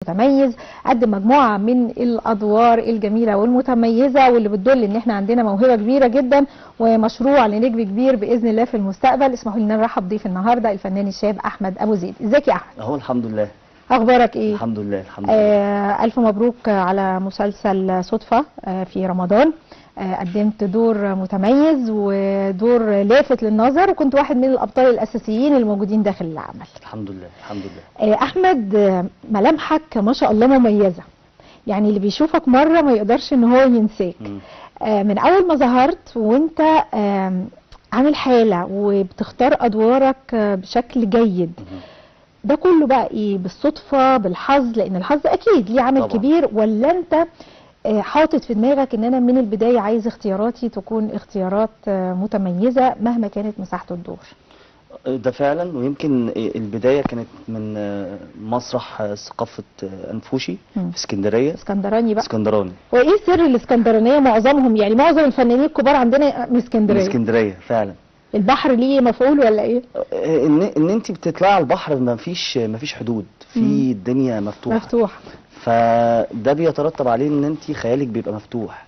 متميز، قدم مجموعه من الادوار الجميله والمتميزه واللي بتدل ان احنا عندنا موهبه كبيره جدا ومشروع لنجم كبير باذن الله في المستقبل. اسمحوا لي ان نرحب ضيف النهارده الفنان الشاب احمد ابو زيد. ازيك يا احمد؟ اهو الحمد لله. اخبارك ايه؟ الحمد لله الحمد لله. الف مبروك على مسلسل صدفه في رمضان. قدمت دور متميز ودور لافت للنظر، وكنت واحد من الابطال الاساسيين الموجودين داخل العمل. الحمد لله الحمد لله. احمد، ملامحك ما شاء الله مميزه، يعني اللي بيشوفك مره ما يقدرش ان هو ينساك. من اول ما ظهرت وانت عامل حاله وبتختار ادوارك بشكل جيد. ده كله بقى ايه؟ بالصدفه، بالحظ؟ لان الحظ اكيد ليه عامل طبعا. كبير، ولا انت حاطط في دماغك ان انا من البدايه عايز اختياراتي تكون اختيارات متميزه مهما كانت مساحه الدور؟ ده فعلا، ويمكن البدايه كانت من مسرح ثقافه انفوشي في اسكندريه. اسكندراني بقى؟ اسكندراني. وايه سر الاسكندرانيه؟ معظمهم يعني معظم الفنانين الكبار عندنا من اسكندريه. من اسكندريه فعلا. البحر ليه مفعول ولا ايه؟ ان انت بتطلعي على البحر ما فيش حدود، في الدنيا مفتوحه. مفتوح. فده بيترتب عليه ان انت خيالك بيبقى مفتوح.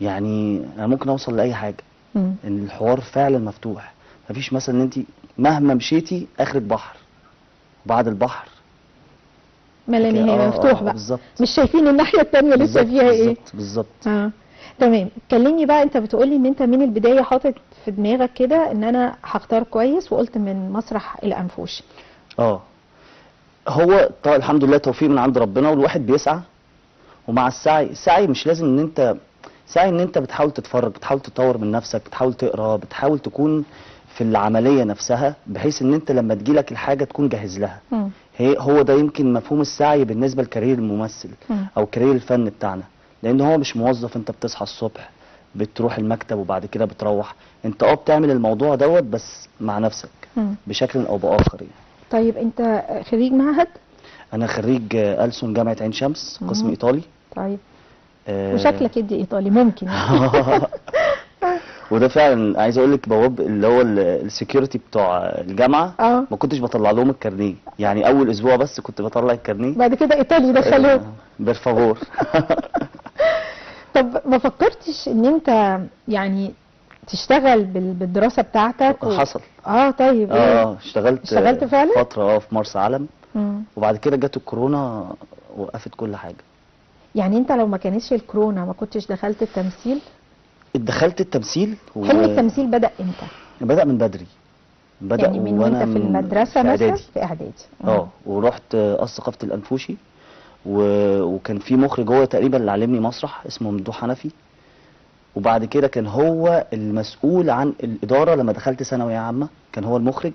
يعني انا ممكن اوصل لاي حاجه. ان الحوار فعلا مفتوح، مفيش مثلا ان انت مهما مشيتي اخرك بحر، بعد البحر ما لا نهايه مفتوح بقى. بالظبط. مش شايفين الناحيه الثانيه لسه فيها ايه؟ بالظبط. تمام. كلمني بقى، انت بتقولي ان انت من البدايه حاطط في دماغك كده ان انا هختار كويس، وقلت من مسرح الانفوشي. هو طبعا الحمد لله توفيق من عند ربنا، والواحد بيسعى، ومع السعي مش لازم ان انت سعي ان انت بتحاول تتفرج، بتحاول تطور من نفسك، بتحاول تقرا، بتحاول تكون في العمليه نفسها بحيث ان انت لما تجيلك الحاجه تكون جاهز لها. هو ده يمكن مفهوم السعي بالنسبه لكارير الممثل او كارير الفن بتاعنا، لان هو مش موظف انت بتصحى الصبح بتروح المكتب وبعد كده بتروح. انت بتعمل الموضوع دوت بس مع نفسك بشكل او باخر يعني. طيب انت خريج معهد؟ انا خريج ألسن جامعه عين شمس، قسم ايطالي. طيب. وشكلك ادي ايطالي ممكن. وده فعلا عايز اقول لك بواب اللي هو السكيورتي بتوع الجامعه. ما كنتش بطلع لهم الكارنيه، يعني اول اسبوع بس كنت بطلع الكارنيه، بعد كده ايطالي دخلوه. بالفافور. طب ما فكرتش ان انت يعني تشتغل بالدراسه بتاعتك؟ حصل. طيب. اشتغلت فعلا فتره في مرسى علم. وبعد كده جت الكورونا وقفت كل حاجه. يعني انت لو ما كانتش الكورونا ما كنتش دخلت التمثيل؟ دخلت التمثيل. حلم التمثيل بدأ امتى؟ بدأ من بدري. بدأ يعني من وانت في المدرسه مثلا؟ في اعدادي. ورحت ثقافه الانفوشي، وكان في مخرج هو تقريبا اللي علمني مسرح اسمه ممدوح حنفي، وبعد كده كان هو المسؤول عن الاداره لما دخلت ثانويه عامه، كان هو المخرج.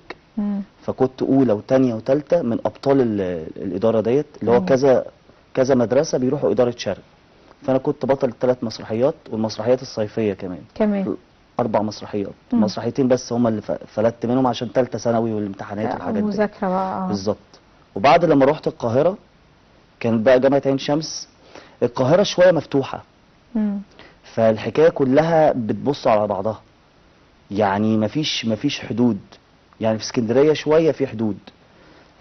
فكنت اولى وثانيه وثالثه من ابطال الاداره ديت، اللي هو كذا مدرسه بيروحوا اداره شرق. فانا كنت بطل ال3 مسرحيات والمسرحيات الصيفيه كمان 4 مسرحيات. مسرحيتين بس هم اللي فلتت منهم عشان ثالثه ثانوي والامتحانات والحاجات دي. المذاكره بقى. بالظبط. وبعد لما رحت القاهره كانت بقى جامعه عين شمس. القاهره شويه مفتوحه. فالحكايه كلها بتبص على بعضها، يعني مفيش حدود. يعني في اسكندريه شويه في حدود،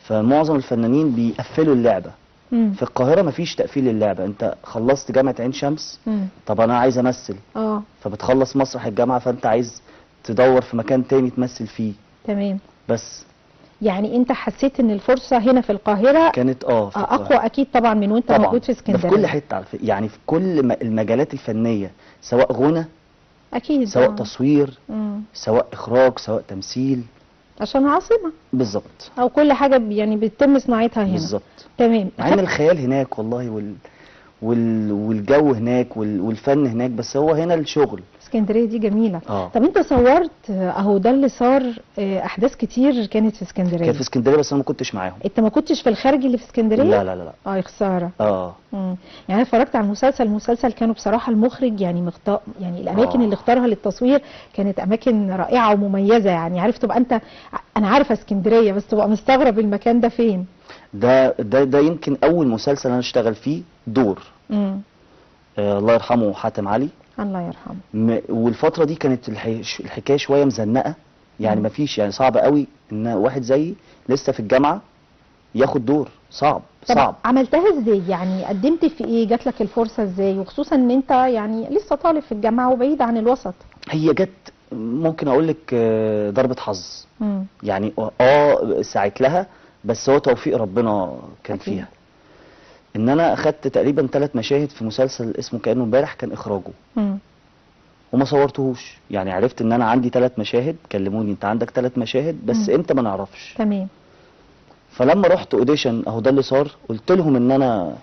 فمعظم الفنانين بيقفلوا اللعبه. في القاهره مفيش تقفيل للعبه. انت خلصت جامعه عين شمس، طب انا عايز امثل. فبتخلص مسرح الجامعه، فانت عايز تدور في مكان تاني تمثل فيه. تمام. بس يعني انت حسيت ان الفرصه هنا في القاهره كانت في اقوى اكيد طبعا من وانت موجود في اسكندريه. ده في كل حته، يعني في كل المجالات الفنيه، سواء غنى اكيد، سواء تصوير، سواء اخراج، سواء تمثيل، عشان عاصمه. بالظبط. او كل حاجه يعني بيتم صناعتها هنا. بالظبط. تمام. مع ان الخيال هناك والله والجو هناك والفن هناك، بس هو هنا الشغل. اسكندريه دي جميله. طب انت صورت اهو ده اللي صار، احداث كتير كانت في اسكندريه. كانت في اسكندريه بس انا ما كنتش معاهم. انت ما كنتش في الخارج اللي في اسكندريه؟ لا لا لا. يا خساره. يعني انا اتفرجت على المسلسل كانوا بصراحه المخرج يعني يعني الاماكن اللي اختارها للتصوير كانت اماكن رائعه ومميزه. يعني عارف تبقى انت، انا عارفه اسكندريه بس تبقى مستغرب المكان ده فين. ده يمكن اول مسلسل انا اشتغل فيه دور. الله يرحمه حاتم علي. الله يرحمه. والفتره دي كانت الحكايه شويه مزنقه، يعني مفيش، يعني صعب قوي ان واحد زيي لسه في الجامعه ياخد دور، صعب طب صعب. عملتها ازاي؟ يعني قدمت في ايه؟ جات لك الفرصه ازاي؟ وخصوصا ان انت يعني لسه طالب في الجامعه وبعيد عن الوسط. هي جت ممكن اقول لك ضربة حظ، امم. يعني سعيت لها، بس هو توفيق ربنا كان أكيد. فيها. ان انا اخدت تقريبا 3 مشاهد في مسلسل اسمه كأنه امبارح، كان اخراجه امم. وما صورتهوش. يعني عرفت ان انا عندي 3 مشاهد، كلموني انت عندك 3 مشاهد بس امتى ما نعرفش. تمام. فلما رحت اوديشن اهو ده اللي صار، قلت لهم ان انا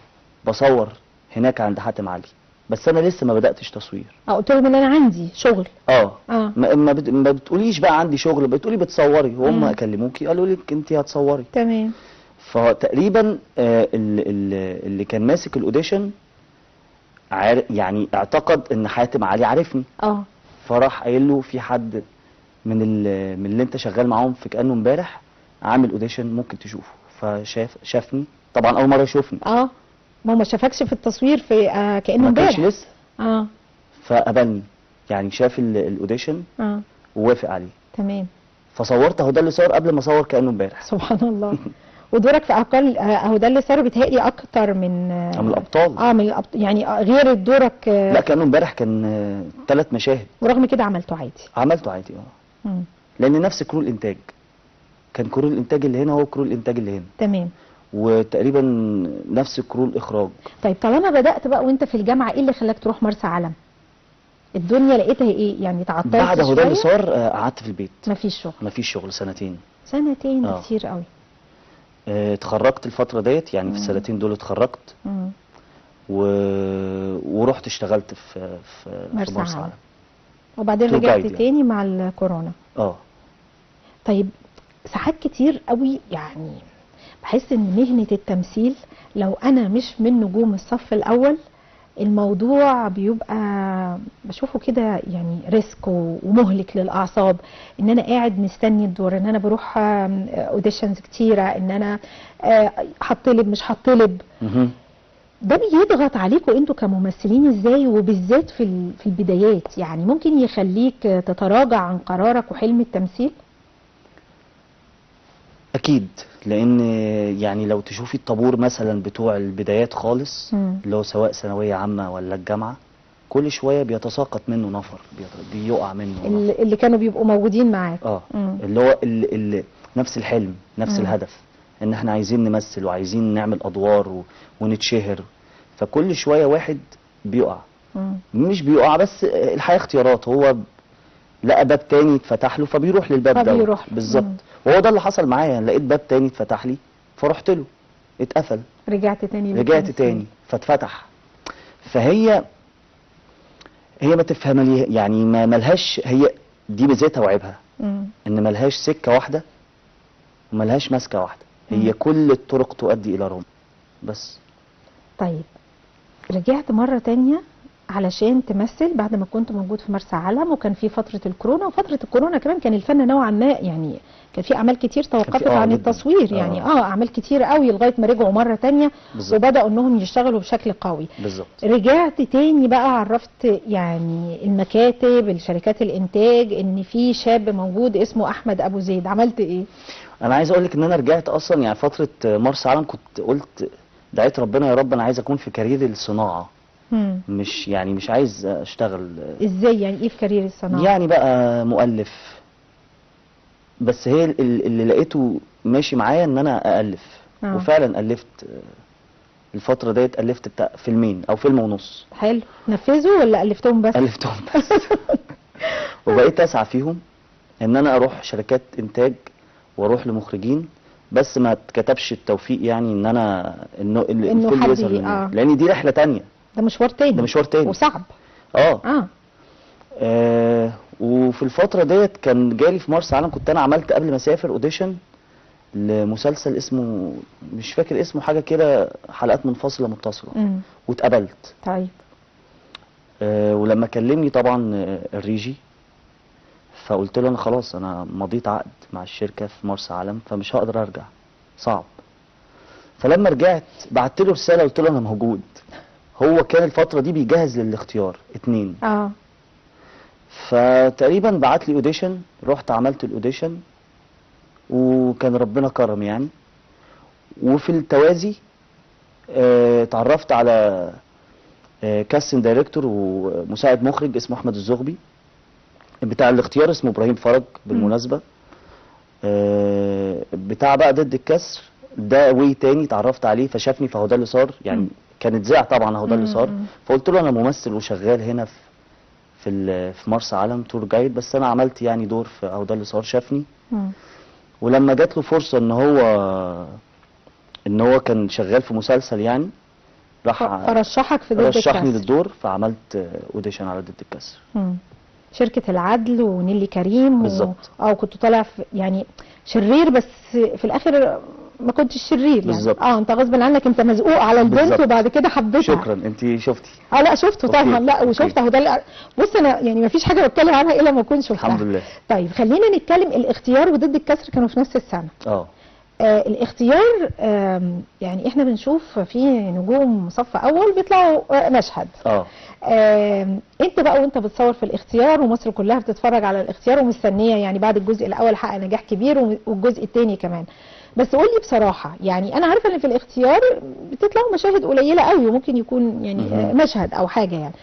بصور هناك عند حاتم علي، بس انا لسه ما بداتش تصوير. قلت لهم ان انا عندي شغل. اه اه. ما بتقوليش بقى عندي شغل، بتقولي بتصوري، وهم مم. كلموكي قالوا لك انت هتصوري. تمام. فتقريبا اللي كان ماسك الاوديشن يعني اعتقد ان حاتم علي عارفني، اه. فراح قايل له في حد من اللي انت شغال معاهم في كأنه امبارح عامل اوديشن ممكن تشوفه. شافني طبعا اول مره يشوفني، اه. ما شافكش في التصوير في كأنه ما كانش امبارح. لسه، اه. فقبلني، يعني شاف الاوديشن اه. ووافق عليه. تمام. فصورت اهو ده اللي صار قبل ما اصور كأنه امبارح. سبحان الله. ودورك في اقل اهو ده اللي صار بيتهيألي اكتر من من الابطال. من الابطال يعني، غير دورك لا كأنه امبارح كان 3 مشاهد. ورغم كده عملته عادي. عملته عادي مم. لان نفس كرو الانتاج، كان كرو الانتاج اللي هنا هو كرو الانتاج اللي هنا، تمام. وتقريبا نفس كرو الاخراج. طيب طالما بدأت بقى وانت في الجامعة، ايه اللي خلاك تروح مرسى علم؟ الدنيا لقيتها ايه؟ يعني تعطلت بعد اهو ده اللي شوية؟ صار قعدت في البيت، مفيش شغل. مفيش شغل 2 سنتين ده آه. كتير قوي. اتخرجت الفترة ديت، يعني في مم. ال2 دول اتخرجت مم. و... ورحت اشتغلت في مرسى مرسى علم. علم. وبعدين tour رجعت guide يعني. تاني مع الكورونا. اه طيب ساعات كتير قوي يعني بحس ان مهنة التمثيل لو انا مش من نجوم الصف الاول، الموضوع بيبقى بشوفه كده يعني ريسك ومهلك للاعصاب. ان انا قاعد مستني الدور، ان انا بروح اوديشنز كتيرة، ان انا هطلب مش هطلب. مهم. ده بيضغط عليكم انتوا كممثلين ازاي؟ وبالذات في البدايات، يعني ممكن يخليك تتراجع عن قرارك وحلم التمثيل؟ اكيد، لان يعني لو تشوفي الطابور مثلا بتوع البدايات خالص، اللي هو سواء ثانوية عامة ولا الجامعة، كل شوية بيتساقط منه نفر، بيقع منه نفر. اللي كانوا بيبقوا موجودين معاك. اللي هو اللي نفس الحلم، نفس مم. الهدف، ان احنا عايزين نمثل وعايزين نعمل ادوار ونتشهر. فكل شوية واحد بيقع. مش بيقع بس، الحياة اختيارات، هو لقى باب تاني اتفتح له فبيروح للباب ده بالظبط. وهو ده اللي حصل معايا، لقيت باب تاني اتفتح لي فرحت له، اتقفل رجعت تاني رجعت تاني فاتفتح. فهي ما تفهم يعني ما ملهاش، هي دي ميزتها وعيبها، ان ملهاش سكة واحدة وملهاش ماسكة واحدة، هي كل الطرق تؤدي الى روما بس. طيب رجعت مرة تانية علشان تمثل بعد ما كنت موجود في مرسى علم، وكان في فترة الكورونا، وفترة الكورونا كمان كان الفن نوعا ما يعني كان في اعمال كتير توقفت عن جداً. التصوير يعني اعمال كتير قوي لغاية ما رجعوا مرة تانية بالزبط. وبدأوا انهم يشتغلوا بشكل قوي. بالظبط. رجعت تاني بقى، عرفت يعني المكاتب، الشركات الانتاج، ان في شاب موجود اسمه احمد ابو زيد. عملت ايه؟ انا عايز اقول لك ان انا رجعت اصلا يعني فترة مرسى علم كنت قلت دعيت ربنا يا رب انا عايز اكون في كارير الصناعة، مش عايز اشتغل. ازاي يعني؟ ايه في كارير الصناعة؟ يعني بقى مؤلف، بس هي اللي لقيته ماشي معايا ان انا أألف. وفعلا ألفت الفترة ديت، ألفت بتاع 2 أو 1.5 فيلم. حلو. نفذوا ولا ألفتهم بس؟ ألفتهم بس. وبقيت أسعى فيهم ان انا اروح شركات انتاج واروح لمخرجين، بس ما اتكتبش التوفيق يعني ان انا انه الفيلم يظهر لان دي رحلة تانية، ده مشوار تاني وصعب. وفي الفترة ديت كان جالي في مرسى علم، كنت انا عملت قبل ما اسافر اوديشن لمسلسل اسمه مش فاكر اسمه، حاجة كده حلقات منفصلة متصلة، واتقبلت. طيب. ولما كلمني طبعا الريجي، فقلت له انا خلاص انا مضيت عقد مع الشركة في مرسى علم فمش هقدر ارجع، صعب. فلما رجعت بعت له رسالة قلت له انا موجود. هو كان الفترة دي بيجهز للاختيار 2. فتقريبا بعت لي اوديشن، رحت عملت الاوديشن وكان ربنا كرم يعني، وفي التوازي اتعرفت على كاستنج دايركتور ومساعد مخرج اسمه احمد الزغبي. بتاع الاختيار اسمه ابراهيم فرج بالمناسبه. بتاع بقى ضد الكسر ده تاني اتعرفت عليه فشافني، فهو ده اللي صار يعني. كانت زع طبعا، هو ده اللي صار. فقلت له انا ممثل وشغال هنا في مرسى علم تور جايد، بس انا عملت يعني دور في هو ده اللي صار. شافني ولما جات له فرصه ان هو كان شغال في مسلسل يعني، راح فرشحك في ضد الكسر. رشحني للدور، فعملت اوديشن على ضد الكسر. شركة العدل ونيلي كريم بالظبط. كنت طالع يعني شرير، بس في الاخر ما كنتش شرير يعني. بالظبط. انت غصب عنك، انت مزقوق على البنت بالظبط. وبعد كده حبيتها. شكرا، انت شفتي. لا شفته طبعا. لا وشفت اهو ده. بص انا يعني ما فيش حاجه بتكلم عنها الا ما اكون شفتها. الحمد لله. طيب خلينا نتكلم. الاختيار وضد الكسر كانوا في نفس السنه. الاختيار يعني احنا بنشوف في نجوم صف اول بيطلعوا مشهد. انت بقى وانت بتصور في الاختيار ومصر كلها بتتفرج على الاختيار ومستنيه يعني بعد الجزء الاول حقق نجاح كبير والجزء الثاني كمان. بس قول لي بصراحه، يعني انا عارفه ان في الاختيار بتطلعوا مشاهد قليله قوي وممكن يكون يعني مشهد او حاجه يعني.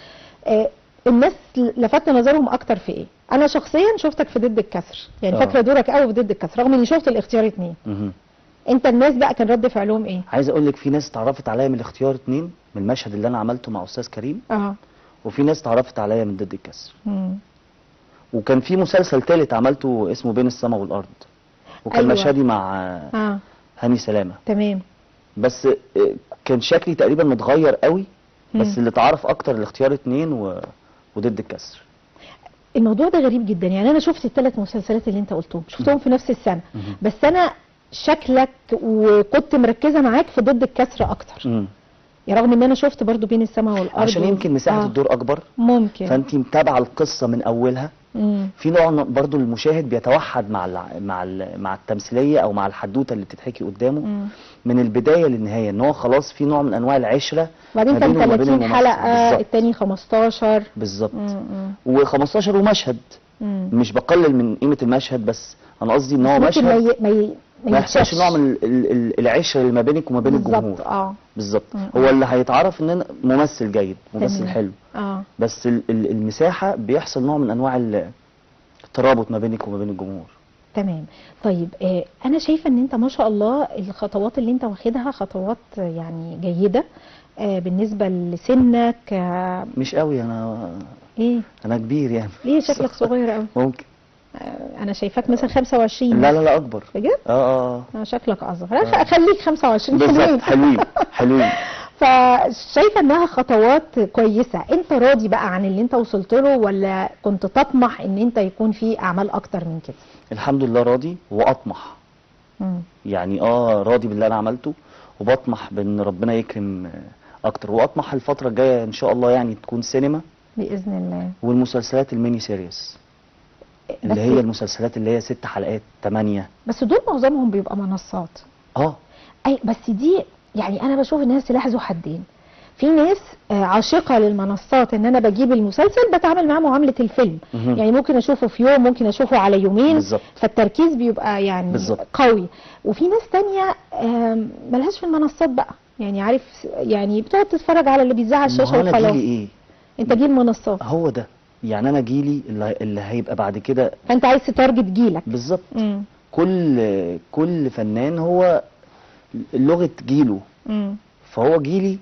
الناس لفت نظرهم اكتر في ايه؟ انا شخصيا شفتك في ضد الكسر يعني. فاكره دورك قوي في ضد الكسر رغم اني شفت الاختيار 2. انت الناس بقى كان رد فعلهم ايه؟ عايز اقول لك في ناس اتعرفت عليا من الاختيار 2 من المشهد اللي انا عملته مع استاذ كريم. وفي ناس اتعرفت عليا من ضد الكسر. وكان في مسلسل ثالث عملته اسمه بين السماء والارض، وكان مشهدي مع هاني سلامه. تمام. بس كان شكلي تقريبا متغير قوي. بس اللي اتعرف اكتر الاختيار 2 وضد الكسر. الموضوع ده غريب جدا يعني. انا شفت ال3 مسلسلات اللي انت قلتهم، شفتهم في نفس السنه. بس انا شكلك وكنت مركزه معاك في ضد الكسر اكتر. رغم ان انا شفت برضو بين السماء والارض. عشان يمكن مساحه الدور اكبر ممكن، فانت متابعه القصه من اولها. في نوع برضو المشاهد بيتوحد مع التمثيليه او مع الحدوته اللي بتتحكي قدامه من البدايه للنهايه، ان هو خلاص في نوع من انواع العشره. وبعدين كان 30 حلقه، الثاني 15 بالظبط. و15 ومشهد. مش بقلل من قيمه المشهد، بس انا قصدي ان هو مشهد ما يحصلش نوع من العشره اللي ما بينك وما بين الجمهور. بالظبط. هو اللي هيتعرف ان انا ممثل جيد، ممثل حلو. بس المساحه بيحصل نوع من انواع الترابط ما بينك وما بين الجمهور. تمام. طيب انا شايفه ان انت ما شاء الله الخطوات اللي انت واخدها خطوات يعني جيده بالنسبه لسنك. مش قوي انا. ايه؟ انا كبير يعني. ليه شكلك صغير قوي؟ ممكن. انا شايفاك مثلا 25. لا اكبر. بجد؟ شكلك اصغر. خليك 25. بالظبط. حلوين. فشايفه انها خطوات كويسه. انت راضي بقى عن اللي انت وصلت له ولا كنت تطمح ان انت يكون في اعمال اكتر من كده؟ الحمد لله راضي واطمح. يعني راضي باللي انا عملته وبطمح بان ربنا يكرم اكتر، واطمح الفتره الجايه ان شاء الله يعني تكون سينما باذن الله، والمسلسلات الميني سيريس اللي هي المسلسلات اللي هي 6 حلقات 8. بس دول معظمهم بيبقى منصات. اي بس دي يعني انا بشوف انها سلاح ذو حدين. في ناس عاشقه للمنصات، ان انا بجيب المسلسل بتعامل معاه معامله الفيلم. يعني ممكن اشوفه في يوم، ممكن اشوفه على يومين. بالزبط. فالتركيز بيبقى يعني قوي. وفي ناس تانية ملهاش في المنصات بقى، يعني عارف يعني بتقعد تتفرج على اللي بيذاع على الشاشه وخلاص. انا جيلي ايه؟ انت جيل منصات. هو ده يعني انا جيلي اللي هيبقى بعد كده. فانت عايز تتارجت جيلك. بالظبط. كل فنان هو لغه جيله. فهو جيلي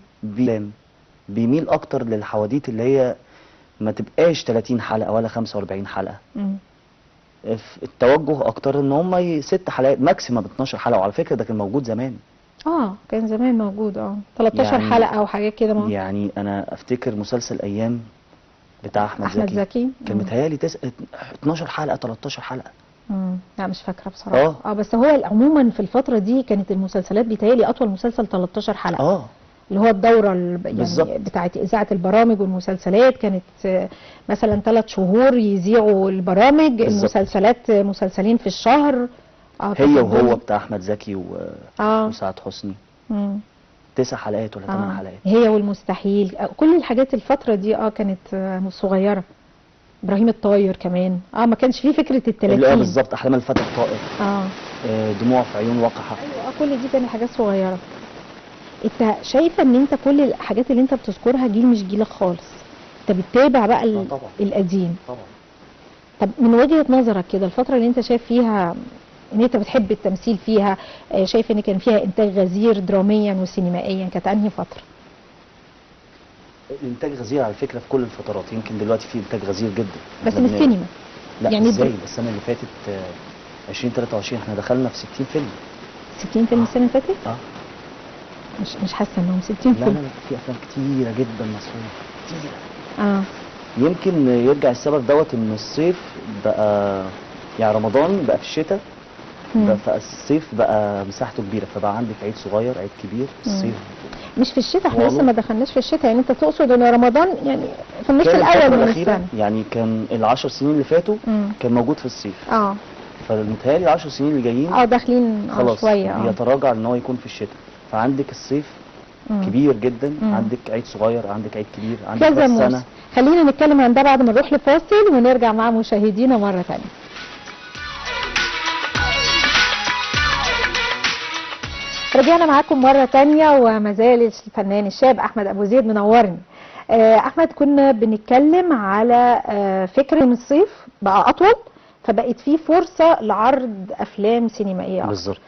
بيميل اكتر للحواديت اللي هي ما تبقاش 30 حلقه ولا 45 حلقه. التوجه اكتر ان هم 6 حلقات ماكسيمم 12 حلقه. وعلى فكره ده كان موجود زمان. كان زمان موجود 13 يعني حلقه وحاجات كده. يعني انا افتكر مسلسل ايام بتاع احمد زكي كان متهيألي 12 حلقه 13 حلقه. لا مش فاكره بصراحه. بس هو عموما في الفتره دي كانت المسلسلات بيتهيألي اطول مسلسل 13 حلقه. اللي هو الدوره يعني بتاعت اذاعه البرامج والمسلسلات كانت مثلا 3 شهور يذيعوا البرامج. المسلسلات مسلسلين في الشهر. هي وهو بتاع احمد زكي وسعاد حسني. 9 حلقات ولا 8 حلقات. هي والمستحيل. كل الحاجات الفتره دي كانت صغيره. ابراهيم الطاير كمان ما كانش فيه فكره ال30. بالظبط. احلام الفتى الطائر. دموع في عيون وقحة. ايوه كل دي كانت حاجات صغيره. انت شايفه ان انت كل الحاجات اللي انت بتذكرها جيل مش جيلك خالص، انت بتتابع بقى طبعا القديم. طبعا. طب من وجهه نظرك كده الفتره اللي انت شايف فيها ان انت بتحب التمثيل فيها، شايف ان كان فيها انتاج غزير دراميا وسينمائيا، كانت انهي فتره؟ الانتاج غزير على فكره في كل الفترات، يمكن دلوقتي في انتاج غزير جدا بس من السينما. لا يعني ازاي؟ السنه اللي فاتت 2023 احنا دخلنا في 60 فيلم. 60 فيلم السنه اللي فاتت؟ اه مش حاسه انهم 60 لا فيلم. لا لا، في افلام كتيره جدا مصروف كتيره. اه يمكن يرجع السبب دوت ان الصيف بقى، يعني رمضان بقى في الشتاء، بقى فالصيف بقى مساحته كبيره، فبقى عندك عيد صغير عيد كبير. الصيف مش في الشتاء، احنا والله. لسه ما دخلناش في الشتاء، يعني انت تقصد ان رمضان يعني في النص كان الاول الفترة من الأخيرة السنه. يعني كان ال10 سنين اللي فاتوا كان موجود في الصيف، اه فمتهيألي ال10 سنين اللي جايين داخلين خلاص شويه بيتراجع ان هو يكون في الشتاء. فعندك الصيف كبير جدا، عندك عيد صغير، عندك عيد كبير، عندك كذا راس موسم. سنة. خلينا نتكلم عن ده بعد ما نروح لفاصل ونرجع مع مشاهدينا مره ثانيه. رجعنا معاكم مرة تانية وما زال الفنان الشاب أحمد أبو زيد منورني. أحمد كنا بنتكلم على فكرة ان الصيف بقى أطول، فبقت فيه فرصة لعرض أفلام سينمائية أكتر. بالظبط.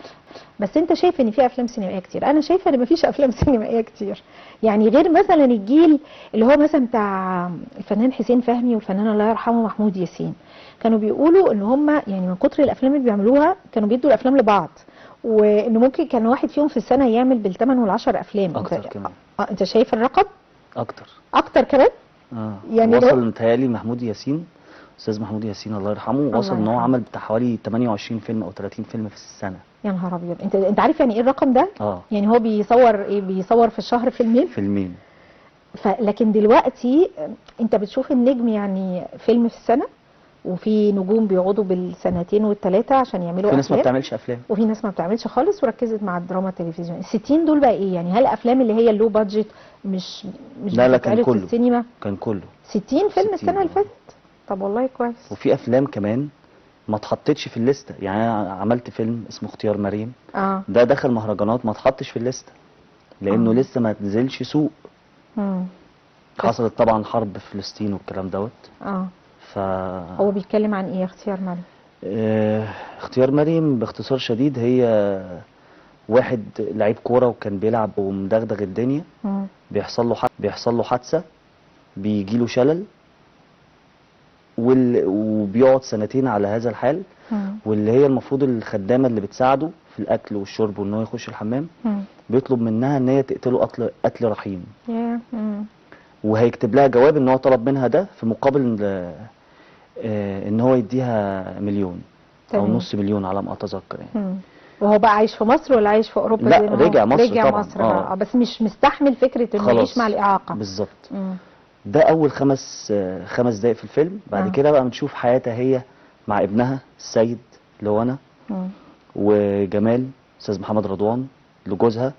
بس أنت شايف إن في أفلام سينمائية كتير، أنا شايفة إن مفيش أفلام سينمائية كتير. يعني غير مثلا الجيل اللي هو مثلا بتاع الفنان حسين فهمي والفنان الله يرحمه محمود ياسين، كانوا بيقولوا إن هم يعني من كتر الأفلام اللي بيعملوها كانوا بيدوا الأفلام لبعض، وان ممكن كان واحد فيهم في السنه يعمل بال8 وال10 افلام. اكتر كمان. انت شايف الرقم اكتر كمان؟ يعني وصل متهيألي محمود ياسين، استاذ محمود ياسين الله يرحمه، وصل ان هو عمل بتاع حوالي 28 فيلم او 30 فيلم في السنه. يا نهار ابيض، انت عارف يعني ايه الرقم ده؟ يعني هو بيصور ايه؟ بيصور في الشهر فيلمين. لكن دلوقتي انت بتشوف النجم يعني فيلم في السنه، وفي نجوم بيقعدوا بالسنتين والثلاثه عشان يعملوا افلام، في ناس ما بتعملش افلام، وفي ناس ما بتعملش خالص وركزت مع الدراما التلفزيونيه. ال60 دول بقى ايه يعني؟ هل الافلام اللي هي اللو بادجت مش لا كان كله في السينما؟ كان كله 60 فيلم السنه اللي فاتت. طب والله كويس. وفي افلام كمان ما اتحطتش في الليسته، يعني انا عملت فيلم اسمه اختيار مريم، ده دخل مهرجانات ما اتحطش في الليسته لانه لسه ما نزلش سوق. حصلت طبعا حرب في فلسطين والكلام دوت. هو بيتكلم عن ايه اختيار مريم؟ اختيار مريم باختصار شديد هي واحد لعيب كوره وكان بيلعب ومدغدغ الدنيا، بيحصل له حادثه، بيجي له شلل، وبيقعد سنتين على هذا الحال. واللي هي المفروض الخدامه اللي بتساعده في الاكل والشرب وان هو يخش الحمام بيطلب منها ان هي تقتله قتل رحيم. وهيكتب لها جواب ان هو طلب منها ده في مقابل ان هو يديها مليون او نص مليون على ما اتذكر يعني. وهو بقى عايش في مصر ولا عايش في اوروبا؟ لا رجع مصر رجع طبعا. مصر بقى. بس مش مستحمل فكره انه يعيش مع الاعاقه. بالظبط. ده اول خمس دقايق في الفيلم. بعد كده بقى بنشوف حياتها هي مع ابنها السيد اللي هو انا، وجمال استاذ محمد رضوان لجوزها،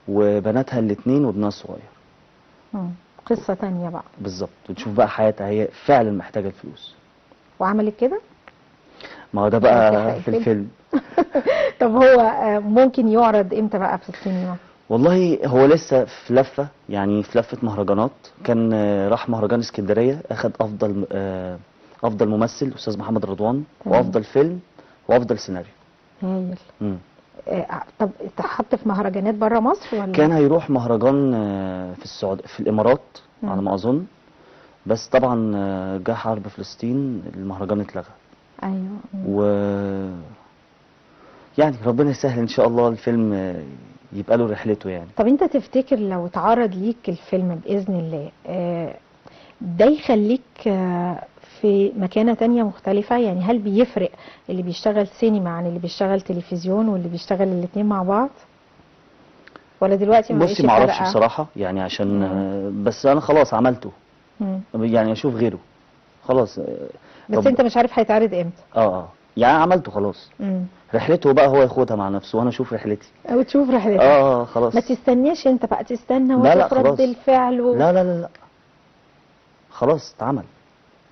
وبناتها الاثنين وابنها الصغير. قصه تانية بقى. بالظبط. ونشوف بقى حياتها هي فعلا محتاجه الفلوس. وعملت كده؟ ما هو ده بقى في الفيلم. طب هو ممكن يعرض امتى بقى في السينما؟ والله هو لسه في لفه، يعني في لفه مهرجانات. كان راح مهرجان اسكندريه، اخذ افضل ممثل استاذ محمد رضوان، وافضل فيلم وافضل سيناريو. هايل. طب اتحط في مهرجانات بره مصر ولا؟ كان هيروح مهرجان في الامارات على ما اظن، بس طبعا جه حرب فلسطين المهرجان اتلغى. ايوه. يعني ربنا يسهل ان شاء الله الفيلم يبقى له رحلته يعني. طب انت تفتكر لو اتعرض ليك الفيلم باذن الله ده يخليك في مكانة تانية مختلفة؟ يعني هل بيفرق اللي بيشتغل سينما عن اللي بيشتغل تلفزيون واللي بيشتغل الاتنين مع بعض؟ ولا دلوقتي ما بصي معرفش بصراحة يعني، عشان بس انا خلاص عملته. يعني اشوف غيره خلاص. بس انت مش عارف هيتعرض امتى؟ يعني عملته خلاص. رحلته بقى هو ياخدها مع نفسه وانا اشوف رحلتي. او تشوف رحلتك. خلاص. ما تستناش انت بقى، تستنى وتاخد رد الفعل لا خلاص اتعمل.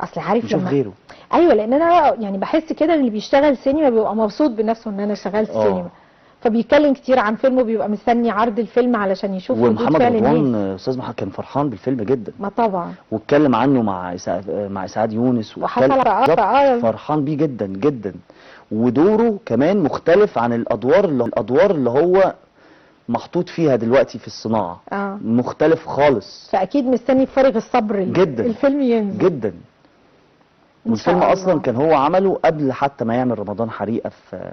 اصل عارف نشوف لما غيره. ايوه، لان انا يعني بحس كده ان اللي بيشتغل سينما بيبقى مبسوط بنفسه ان انا شغال آه. سينما، فبيتكلم كتير عن فيلمه، بيبقى مستني عرض الفيلم علشان يشوف ردود ومحمد فعل رضوان الناس. استاذ محمد كان فرحان بالفيلم جدا، ما طبعا. واتكلم عنه مع اسعاد يونس، وحصل بالظبط، رأى فرحان بيه جدا جدا. ودوره كمان مختلف عن الادوار اللي هو محطوط فيها دلوقتي في الصناعه، مختلف خالص. فاكيد مستني بفارغ الصبر جدا الفيلم ينزل جدا. والفيلم اصلا كان هو عمله قبل حتى ما يعمل رمضان حريقه في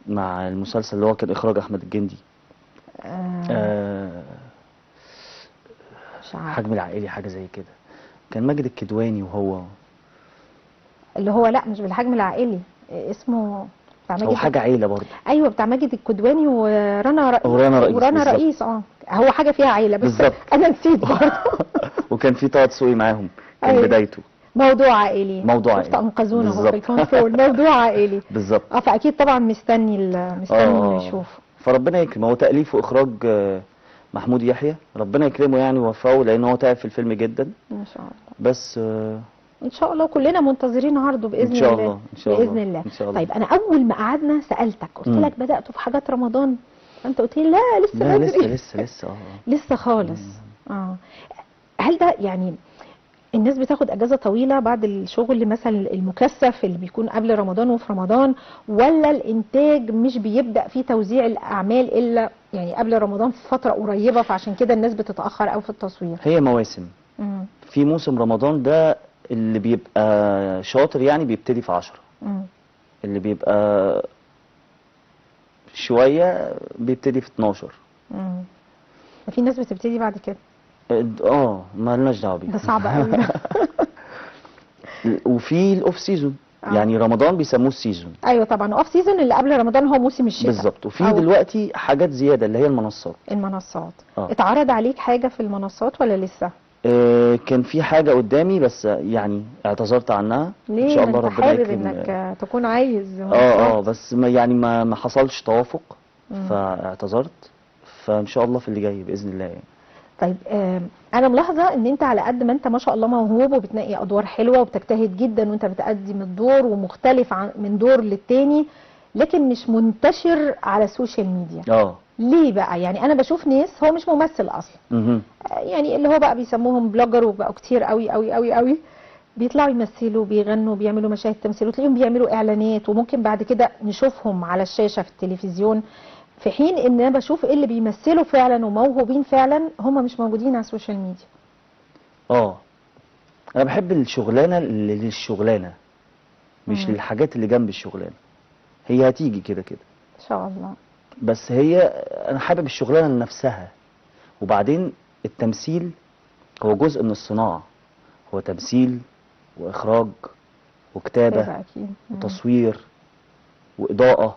مع المسلسل اللي هو كان اخراج احمد الجندي. مش عارف. حجم العائلي حاجه زي كده، كان ماجد الكدواني وهو اللي هو لا مش بالحجم العائلي، اسمه بتاع ماجد، هو حاجه عيله برضه. ايوه بتاع ماجد الكدواني ورنا رئيس. هو حاجه فيها عيله بس بالظبط. انا نسيت برضه. وكان في طه دسوقي معاهم، كان أيوة. بدايته موضوع عائلي. موضوع عائلي انقذونا هو في الكنترول. موضوع عائلي بالظبط. فاكيد طبعا مستني يشوفه. فربنا يكرمه. هو تأليف واخراج محمود يحيى، ربنا يكرمه يعني ويوفقه، لان هو تعب في الفيلم جدا ان شاء الله. بس ان شاء الله كلنا منتظرين عرضه باذن الله. ان شاء الله ان شاء الله باذن الله. ان شاء الله. طيب انا اول ما قعدنا سالتك قلت لك بداتوا في حاجات رمضان، فانت قلت لي لا لسه بدري. لسه لسه خالص. هل ده يعني الناس بتاخد اجازه طويله بعد الشغل مثلا المكثف اللي بيكون قبل رمضان وفي رمضان، ولا الانتاج مش بيبدا في توزيع الاعمال الا يعني قبل رمضان في فتره قريبه، فعشان كده الناس بتتاخر قوي في التصوير؟ هي مواسم. في موسم رمضان ده اللي بيبقى شاطر يعني بيبتدي في 10. اللي بيبقى شويه بيبتدي في 12. في ناس بتبتدي بعد كده. ما لناش دعوه بيه. ده صعب قوي. وفي الاوف سيزون، يعني رمضان بيسموه السيزون. ايوه طبعا، اوف سيزون اللي قبل رمضان هو موسم الشتاء بالظبط. وفي دلوقتي حاجات زياده اللي هي المنصات. اتعرض عليك حاجه في المنصات ولا لسه؟ كان في حاجه قدامي بس يعني اعتذرت عنها. ليه؟ ان شاء الله ربنا يكرم. حابب انك تكون عايز بس ما حصلش توافق فاعتذرت، فان شاء الله في اللي جاي باذن الله يعني. طيب انا ملاحظه ان انت على قد ما انت ما شاء الله موهوب وبتنقي ادوار حلوه وبتجتهد جدا وانت بتقدم الدور ومختلف من دور للتاني، لكن مش منتشر على السوشيال ميديا. ليه بقى؟ يعني انا بشوف ناس هو مش ممثل اصلا، يعني اللي هو بقى بيسموهم بلوجر، وبقوا كتير قوي قوي قوي قوي، بيطلعوا يمثلوا بيغنوا بيعملوا مشاهد تمثيل وتلاقيهم بيعملوا اعلانات، وممكن بعد كده نشوفهم على الشاشه في التلفزيون، في حين ان انا بشوف اللي بيمثلوا فعلا وموهوبين فعلا هم مش موجودين على السوشيال ميديا. انا بحب الشغلانه اللي للشغلانه، مش للحاجات اللي جنب الشغلانه. هي هتيجي كده كده ان شاء الله، بس انا حابب الشغلانه نفسها. وبعدين التمثيل هو جزء من الصناعه، هو تمثيل واخراج وكتابه وتصوير واضاءه،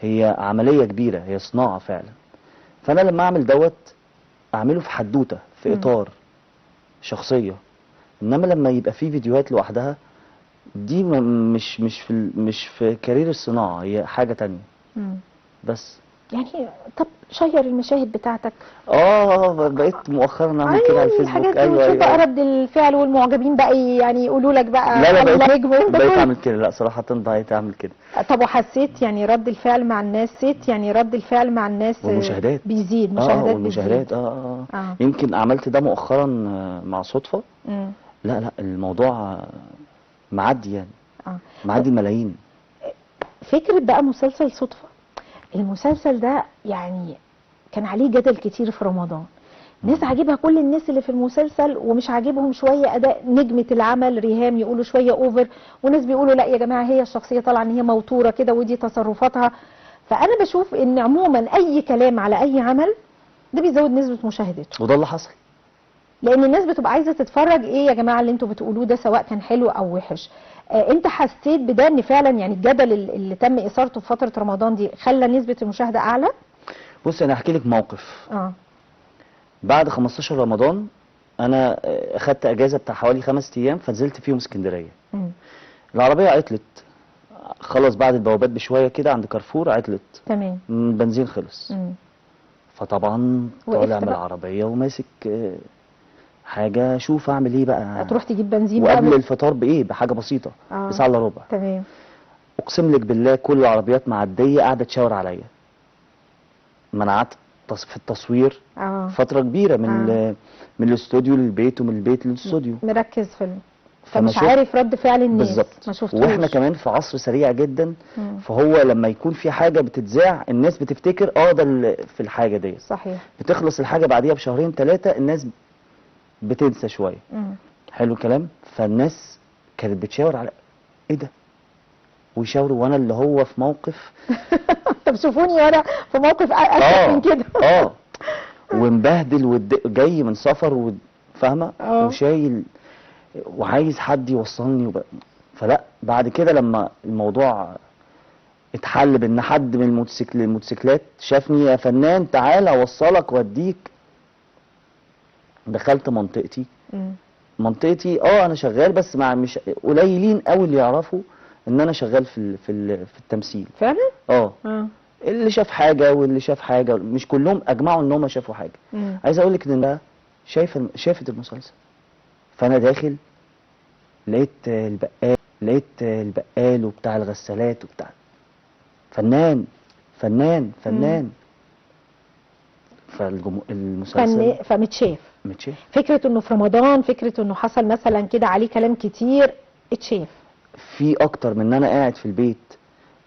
هي عمليه كبيره، هي صناعه فعلا. فانا لما اعمل اعمله في حدوته، في اطار شخصيه. انما لما يبقى في فيديوهات لوحدها دي مش في كارير الصناعه، هي حاجه تانية. بس يعني طب شير المشاهد بتاعتك. بقيت مؤخرا اعمل كده على الفيسبوك. ايوه بقى رد الفعل والمعجبين بقى يعني يقولوا لك بقى لا بقيت اعمل كده. لا صراحه بقيت اعمل كده. طب وحسيت يعني رد الفعل مع الناس والمشاهدات بيزيد، مشاهدات والمشاهدات يمكن عملت ده مؤخرا مع صدفه. لا الموضوع معدي يعني معدي الملايين. فكرة بقى مسلسل صدفة، المسلسل ده يعني كان عليه جدل كتير في رمضان، ناس عاجبها كل الناس اللي في المسلسل ومش عاجبهم شوية أداء نجمة العمل ريهام، يقولوا شوية أوفر، وناس بيقولوا لا يا جماعة هي الشخصية طالعة إن هي موتورة كده ودي تصرفاتها. فأنا بشوف إن عموما أي كلام على أي عمل ده بيزود نسبة مشاهدته، وده اللي حصل، لأن الناس بتبقى عايزة تتفرج إيه يا جماعة اللي انتوا بتقولوه ده سواء كان حلو أو وحش. انت حسيت بده ان فعلا يعني الجدل اللي تم اثارته في فتره رمضان دي خلى نسبه المشاهده اعلى؟ بص انا هحكي لك موقف. بعد 15 رمضان انا اخدت اجازه بتاع حوالي 5 ايام، فنزلت فيهم اسكندريه. العربيه عطلت خلاص بعد البوابات بشويه كده عند كارفور، عطلت تمام، البنزين خلص. فطبعا طالع من العربيه وماسك حاجه اشوف اعمل ايه بقى. تروح تجيب بنزين بقى وقبل الفطار بايه، بحاجه بسيطه، بساعه الا ربع. تمام. اقسم لك بالله كل العربيات معديه قاعده تشاور عليا. منعت في التصوير فتره كبيره من الاستوديو للبيت ومن البيت للاستوديو. مركز في فمش عارف رد فعل الناس. بالظبط. ما شفتوش. واحنا كمان في عصر سريع جدا. فهو لما يكون في حاجه بتتذاع الناس بتفتكر ده في الحاجه دي. صحيح. بتخلص الحاجه بعديها بشهرين 3 الناس بتنسى شويه. حلو الكلام. فالناس كانت بتشاور على ايه ده، ويشاوروا وانا اللي هو في موقف. طب شوفوني وانا في موقف اسوء من كده. ومبهدل جاي من سفر فاهمه، وشايل وعايز حد يوصلني فلا بعد كده لما الموضوع اتحل بان حد من الموتوسيكلات شافني، يا فنان تعال اوصلك واديك. دخلت منطقتي. منطقتي انا شغال، بس مع مش قليلين قوي اللي يعرفوا ان انا شغال في التمثيل فعلا. اللي شاف حاجه واللي شاف حاجه، مش كلهم اجمعوا ان هم شافوا حاجه. عايز اقول لك ان ده شافت المسلسل. فانا داخل لقيت البقال وبتاع الغسالات وبتاع فنان. فالمسلسل فمتشاف. متشاف. فكره انه في رمضان، فكره انه حصل مثلا كده عليه كلام كتير، اتشاف. في اكتر من ان انا قاعد في البيت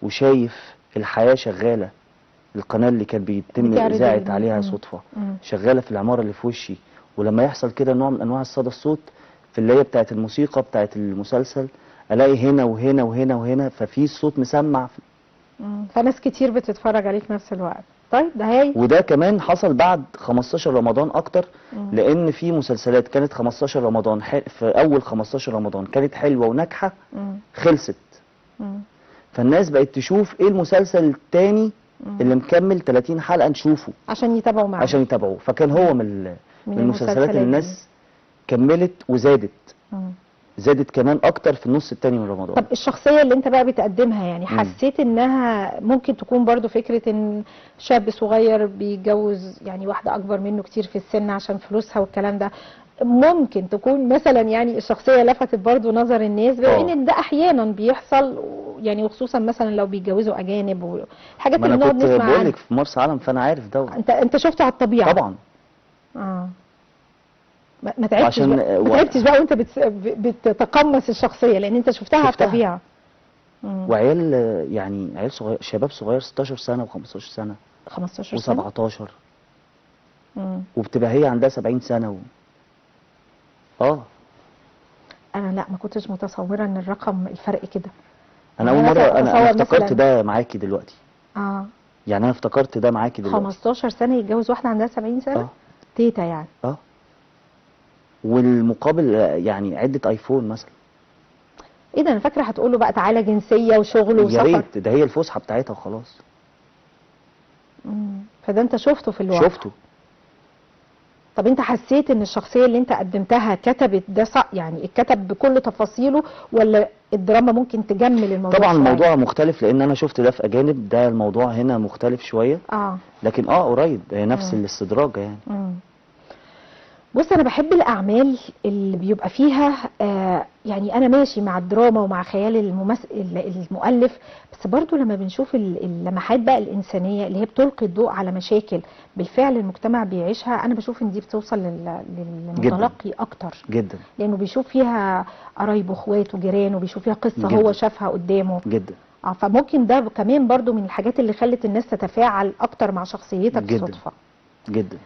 وشايف الحياه شغاله. القناه اللي كان بيتم اذاعه عليها صدفه شغاله في العماره اللي في وشي، ولما يحصل كده نوع من انواع الصدى الصوت في اللي هي بتاعت الموسيقى بتاعت المسلسل، الاقي هنا وهنا وهنا وهنا، ففي الصوت مسمع. فناس كتير بتتفرج عليه في نفس الوقت. طيب ده هاي. وده كمان حصل بعد 15 رمضان اكتر. لان في مسلسلات كانت 15 رمضان في اول 15 رمضان كانت حلوه وناجحه، خلصت. فالناس بقت تشوف ايه المسلسل التاني اللي مكمل 30 حلقه نشوفه عشان يتابعوا معاه. فكان هو من المسلسلات اللي الناس كملت وزادت. زادت كمان اكتر في النص التاني من رمضان. طب الشخصيه اللي انت بقى بتقدمها، يعني حسيت انها ممكن تكون برضو فكره ان شاب صغير بيتجوز يعني واحده اكبر منه كتير في السن عشان فلوسها والكلام ده، ممكن تكون مثلا يعني الشخصيه لفتت برضو نظر الناس، بما ان ده احيانا بيحصل يعني، وخصوصا مثلا لو بيتجوزوا اجانب والحاجات اللي بنقعد نسمع عنها. انا كنت بقول لك في مرسى علم، فانا عارف ده. انت شفته على الطبيعه طبعا. ما تعبتش بقى وانت بتتقمص الشخصيه، لان انت شفتها على الطبيعه. وعيال يعني عيال صغير، شباب صغير 16 سنه و15 سنه 15 سنه و17 وبتبقى هي عندها 70 سنه انا لا ما كنتش متصوره ان الرقم الفرق كده. انا اول مره انا افتكرت ده معاكي دلوقتي. يعني انا افتكرت ده معاكي دلوقتي. 15 سنه يتجوز واحده عندها 70 سنه. تيتا يعني. والمقابل يعني عده ايفون مثلا. ايه ده، انا فاكره هتقول له بقى تعالى جنسيه وشغل وسفر. يا ريت، ده هي الفسحه بتاعتها وخلاص. فده انت شفته في الواقع. شفته. طب انت حسيت ان الشخصيه اللي انت قدمتها كتبت ده يعني اتكتب بكل تفاصيله، ولا الدراما ممكن تجمل الموضوع طبعا شوية؟ الموضوع مختلف، لان انا شفت ده في اجانب، ده الموضوع هنا مختلف شويه. لكن قريب، نفس الاستدراج يعني. بص انا بحب الاعمال اللي بيبقى فيها يعني انا ماشي مع الدراما ومع خيال المؤلف، بس برضو لما بنشوف اللمحات بقى الانسانيه اللي هي بتلقي الضوء على مشاكل بالفعل المجتمع بيعيشها، انا بشوف ان دي بتوصل للمتلقي اكتر جدا، لانه بيشوف فيها قرايبه واخواته وجيرانه، وبيشوف فيها قصه جداً. هو شافها قدامه جدا. فممكن ده كمان برضو من الحاجات اللي خلت الناس تتفاعل اكتر مع شخصيتك جداً. صدفه جدا.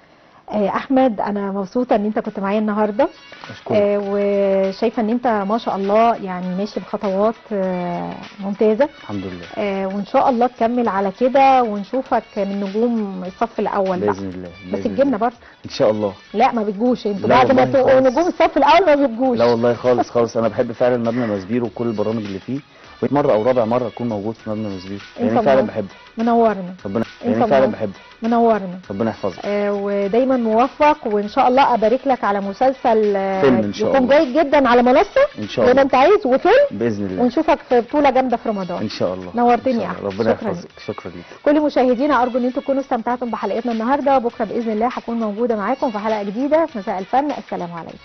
احمد انا مبسوطه ان انت كنت معايا النهارده. وشايفه ان انت ما شاء الله يعني ماشي بخطوات ممتازه الحمد لله. وان شاء الله تكمل على كده ونشوفك من نجوم الصف الاول باذن الله. بس تجيبنا برضه ان شاء الله. لا ما بتجوش انتوا بعد ما تبقوا نجوم الصف الاول ما بتجوش. لا والله خالص خالص، انا بحب فعلا مبنى مسبير وكل البرامج اللي فيه، ومره او رابع مره اكون موجود في مبنى مسبير، انت يعني فعلا منور. بحبه. منورنا. ربنا انت يعني فعلا منور. بحبه. منورنا. ربنا يحفظك. ودايما موفق، وان شاء الله ابارك لك على مسلسل فيلم إن شاء يكون الله. جيد جدا على منصه ان شاء زي ما الله انت عايز، وفيلم باذن الله، ونشوفك في بطوله جامده في رمضان ان شاء الله. نورتني إن يا شاء الله. احمد. ربنا شكرا يحفظك. ليك. شكرا ليك. كل مشاهدينا ارجو ان انتم تكونوا استمتعتم بحلقتنا النهارده، بكره باذن الله هكون موجوده معاكم في حلقه جديده في مساء الفن. السلام عليكم.